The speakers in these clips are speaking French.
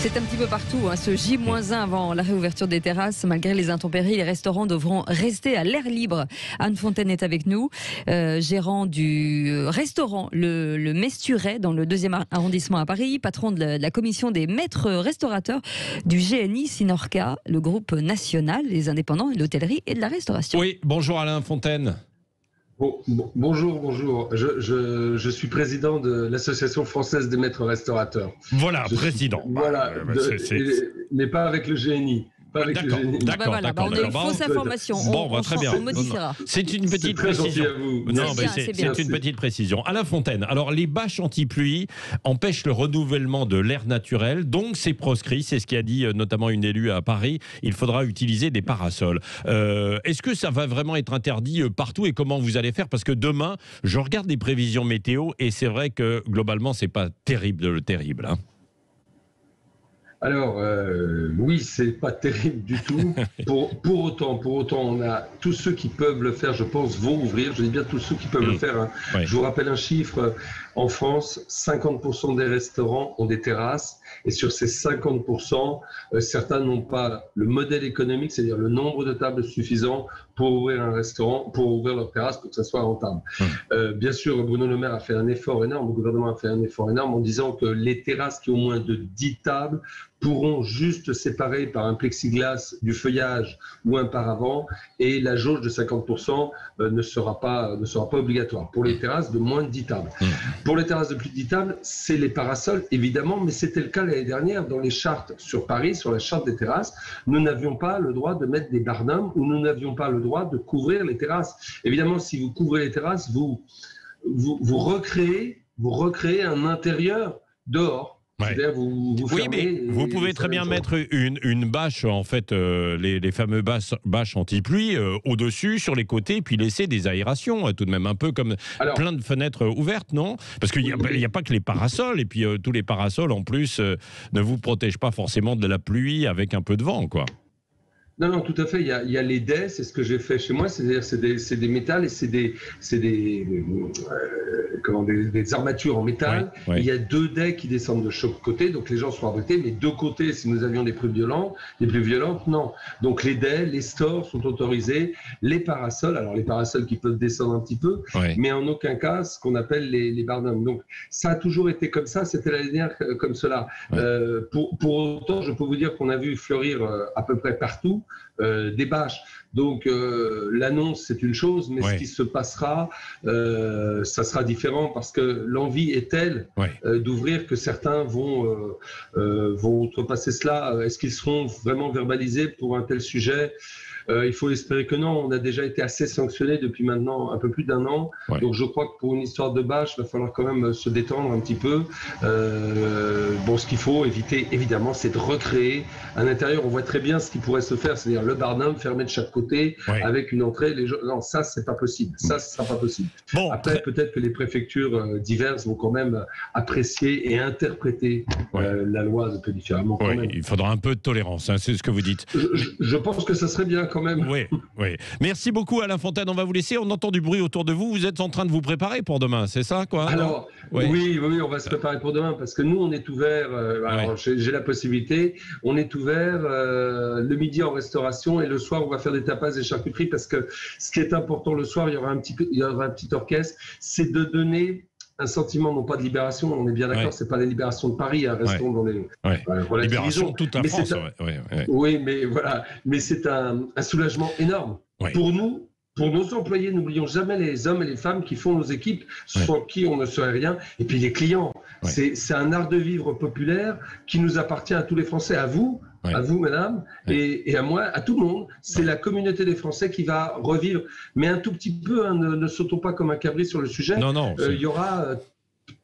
C'est un petit peu partout, hein, ce J-1 avant la réouverture des terrasses. Malgré les intempéries, les restaurants devront rester à l'air libre. Anne Fontaine est avec nous, gérant du restaurant Le Mesturet dans le 2e arrondissement à Paris, patron de la commission des maîtres restaurateurs du GNI Sinorca, le groupe national des indépendants de l'hôtellerie et de la restauration. Oui, bonjour Alain Fontaine. Bonjour. Je suis président de l'Association française des maîtres restaurateurs. Voilà, président. Mais pas avec le GNI. D'accord. On a une fausse information. Très bien. On modifiera. C'est une petite précision. C'est une petite précision. Alain Fontaine, alors les bâches anti-pluie empêchent le renouvellement de l'air naturel, donc c'est proscrit. C'est ce qu'a dit notamment une élue à Paris. Il faudra utiliser des parasols. Est-ce que ça va vraiment être interdit partout et comment vous allez faire? Parce que demain, je regarde les prévisions météo et c'est vrai que globalement, c'est pas terrible. Hein. Alors, oui, c'est pas terrible du tout. Pour autant, on a tous ceux qui peuvent le faire, je pense, vont ouvrir. Je dis bien tous ceux qui peuvent le faire. Hein. Ouais. Je vous rappelle un chiffre. En France, 50% des restaurants ont des terrasses. Et sur ces 50%, certains n'ont pas le modèle économique, c'est-à-dire le nombre de tables suffisant pour ouvrir un restaurant, pour ouvrir leur terrasse, pour que ça soit rentable. Bien sûr, Bruno Le Maire a fait un effort énorme, le gouvernement a fait un effort énorme en disant que les terrasses qui ont moins de 10 tables pourront juste séparer par un plexiglas du feuillage ou un paravent, et la jauge de 50% ne sera pas obligatoire pour les terrasses de moins de 10 tables. Pour les terrasses de plus de 10 tables, c'est les parasols, évidemment, mais c'était le cas l'année dernière dans les chartes sur Paris, sur la charte des terrasses. Nous n'avions pas le droit de mettre des barnums ou nous n'avions pas le droit de couvrir les terrasses. Évidemment, si vous couvrez les terrasses, vous recréez un intérieur dehors. Ouais. Oui, mais vous pouvez très bien mettre une bâche, en fait, les fameux bâches anti-pluie au-dessus, sur les côtés, puis laisser des aérations, tout de même, un peu comme plein de fenêtres ouvertes, non? Parce qu'il n'y a pas que les parasols, et puis tous les parasols, en plus, ne vous protègent pas forcément de la pluie avec un peu de vent, quoi. Non, tout à fait. Il y a les dais, c'est ce que j'ai fait chez moi, c'est-à-dire c'est des métals et c'est des armatures en métal. Ouais. Il y a 2 dais qui descendent de chaque côté, donc les gens sont abrités, mais 2 côtés, si nous avions des plus violentes, non. Donc les dais, les stores sont autorisés, les parasols, alors les parasols qui peuvent descendre un petit peu, mais en aucun cas ce qu'on appelle les barnums. Donc ça a toujours été comme ça, c'était l'année dernière comme cela. Pour autant, je peux vous dire qu'on a vu fleurir à peu près partout des bâches. Donc l'annonce c'est une chose, mais ce qui se passera, ça sera différent parce que l'envie est telle d'ouvrir que certains vont outrepasser cela. Est-ce qu'ils seront vraiment verbalisés pour un tel sujet? Il faut espérer que non. On a déjà été assez sanctionnés depuis maintenant un peu plus d'1 an. Donc je crois que pour une histoire de bâche, il va falloir quand même se détendre un petit peu. Ce qu'il faut éviter, évidemment, c'est de recréer un intérieur. On voit très bien ce qui pourrait se faire, c'est-à-dire le barnum fermé de chaque côté avec une entrée. Non, ça, c'est pas possible. Ça, ce sera pas possible. Bon, après, peut-être que les préfectures diverses vont quand même apprécier et interpréter la loi un peu différemment. Quand même. Il faudra un peu de tolérance, hein, c'est ce que vous dites. Je pense que ça serait bien. Quand même. Oui. Merci beaucoup Alain Fontaine, on va vous laisser, on entend du bruit autour de vous, vous êtes en train de vous préparer pour demain, c'est ça quoi? Alors, oui, on va se préparer pour demain parce que nous on est ouvert, j'ai la possibilité, on est ouvert le midi en restauration et le soir on va faire des tapas et charcuteries parce que ce qui est important le soir, il y aura un petit orchestre, c'est de donner un sentiment non pas de libération, on est bien d'accord, c'est pas la libération de Paris, hein, restons dans les libération de toute la France. Oui, mais voilà, mais c'est un soulagement énorme pour nous. Pour nos employés, n'oublions jamais les hommes et les femmes qui font nos équipes, sans qui on ne serait rien. Et puis les clients, c'est un art de vivre populaire qui nous appartient à tous les Français, à vous, madame, et à moi, à tout le monde. C'est la communauté des Français qui va revivre. Mais un tout petit peu, hein, ne sautons pas comme un cabri sur le sujet. Non. Il y aura...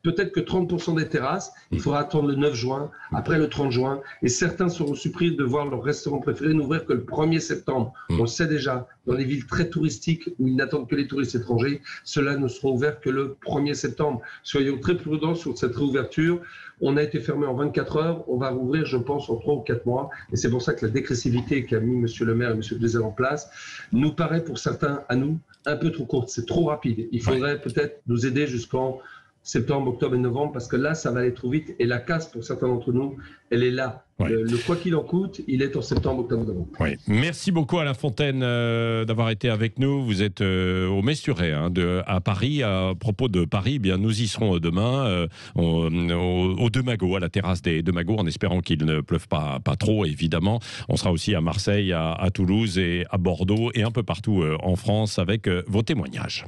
peut-être que 30% des terrasses, il faudra attendre le 9 juin, après le 30 juin, et certains seront surpris de voir leur restaurant préféré n'ouvrir que le 1er septembre. On le sait déjà, dans les villes très touristiques où ils n'attendent que les touristes étrangers, ceux-là ne seront ouverts que le 1er septembre. Soyons très prudents sur cette réouverture. On a été fermé en 24 heures, on va rouvrir, je pense, en 3 ou 4 mois, et c'est pour ça que la dégressivité qu'a mis M. le maire et M. Blaise en place nous paraît pour certains, à nous, un peu trop courte. C'est trop rapide. Il faudrait peut-être nous aider jusqu'en septembre, octobre et novembre, parce que là, ça va aller trop vite. Et la casse, pour certains d'entre nous, elle est là. Ouais. Le quoi qu'il en coûte, il est en septembre, octobre, novembre. Oui. Merci beaucoup Alain Fontaine d'avoir été avec nous. Vous êtes au Mesturé à Paris. À propos de Paris, eh bien, nous y serons demain au Deux Magots, à la terrasse des Deux Magots, en espérant qu'il ne pleuve pas trop, évidemment. On sera aussi à Marseille, à Toulouse et à Bordeaux et un peu partout en France avec vos témoignages.